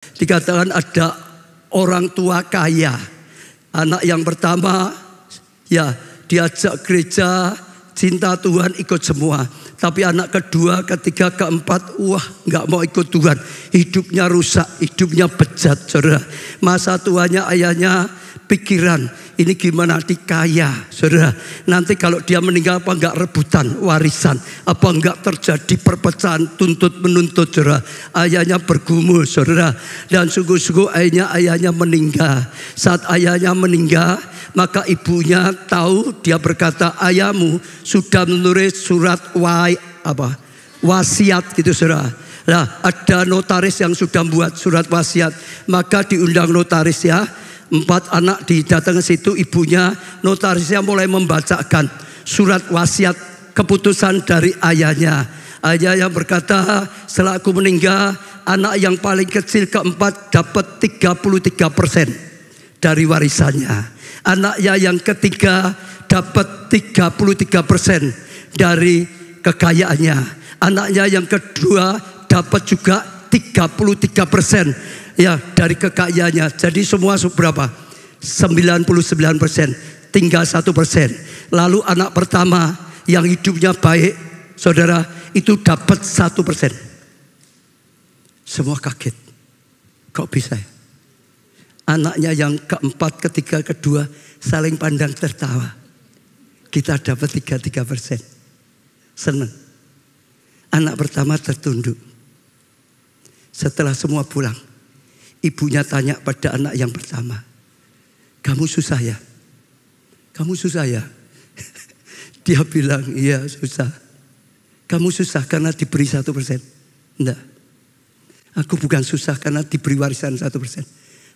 Dikatakan ada orang tua kaya. Anak yang pertama ya diajak gereja, cinta Tuhan, ikut semua. Tapi anak kedua, ketiga, keempat, wah nggak mau ikut Tuhan. Hidupnya rusak, hidupnya bejat, saudara. Masa tuanya ayahnya pikiran, ini gimana dikaya, saudara. Nanti kalau dia meninggal apa enggak rebutan warisan, apa enggak terjadi perpecahan tuntut menuntut, saudara. Ayahnya bergumul, saudara. Dan sungguh-sungguh ayahnya meninggal. Saat ayahnya meninggal, maka ibunya tahu, dia berkata, ayahmu sudah menulis surat wasiat gitu, saudara. Nah, ada notaris yang sudah membuat surat wasiat, maka diundang notaris ya. 4 anak didatang ke situ, ibunya, notarisnya mulai membacakan surat wasiat keputusan dari ayahnya. Ayahnya berkata, setelah aku meninggal, anak yang paling kecil keempat dapat 33% dari warisannya. Anaknya yang ketiga dapat 33% dari kekayaannya. Anaknya yang kedua dapat juga 33% ya dari kekayaannya. Jadi semua berapa? 99%, tinggal 1%. Lalu anak pertama yang hidupnya baik, saudara, itu dapat 1%. Semua kaget. Kok bisa ya? Anaknya yang keempat, ketiga, kedua saling pandang tertawa. Kita dapat 33%. Senang. Anak pertama tertunduk. Setelah semua pulang, ibunya tanya pada anak yang pertama, kamu susah ya? Kamu susah ya? Dia bilang, iya susah. Kamu susah karena diberi 1%? Enggak. Aku bukan susah karena diberi warisan 1%.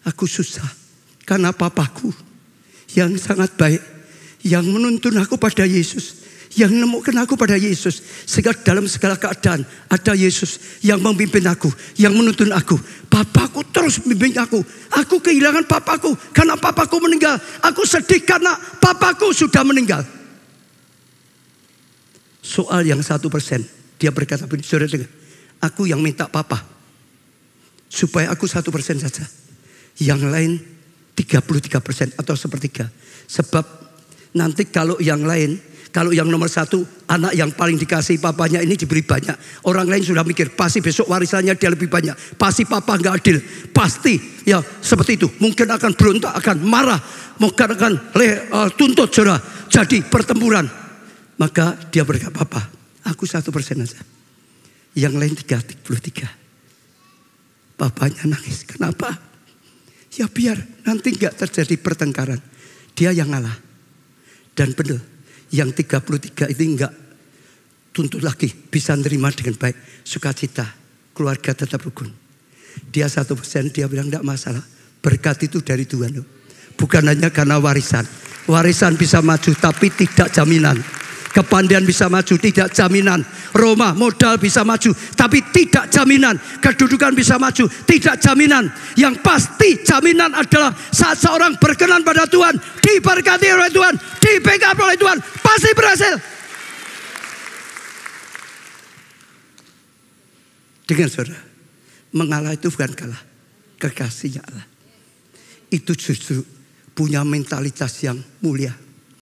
Aku susah karena papaku yang sangat baik, yang menuntun aku pada Yesus, yang menemukan aku pada Yesus. Sehingga dalam segala keadaan ada Yesus yang memimpin aku, yang menuntun aku. Papaku terus membimbing aku. Aku kehilangan papaku karena papaku meninggal. Aku sedih karena papaku sudah meninggal. Soal yang 1%, dia berkata, saudara dengar, aku yang minta papa supaya aku 1% saja. Yang lain 33% atau sepertiga. Sebab nanti kalau yang lain, kalau yang nomor 1, anak yang paling dikasih papanya ini diberi banyak, orang lain sudah mikir, pasti besok warisannya dia lebih banyak, pasti papa gak adil, pasti ya seperti itu. Mungkin akan berontak, akan marah, mungkin akan tuntut, saudara. Jadi pertempuran. Maka dia berkata, papa, aku 1% aja, yang lain 33. Papanya nangis, kenapa? Ya biar nanti gak terjadi pertengkaran. Dia yang ngalah. Dan benar, yang 33 itu enggak tuntut lagi, bisa nerima dengan baik, sukacita, keluarga tetap rukun. Dia 1%, dia bilang enggak masalah, berkat itu dari Tuhan. Bukan hanya karena warisan. Warisan bisa maju tapi tidak jaminan. Kepandaian bisa maju, tidak jaminan. Roma, modal bisa maju, tapi tidak jaminan. Kedudukan bisa maju, tidak jaminan. Yang pasti jaminan adalah saat seorang berkenan pada Tuhan, diberkati oleh Tuhan, dipegang oleh Tuhan, pasti berhasil. Dengan saudara, mengalah itu bukan kalah, kekasihnya Allah. Itu justru punya mentalitas yang mulia.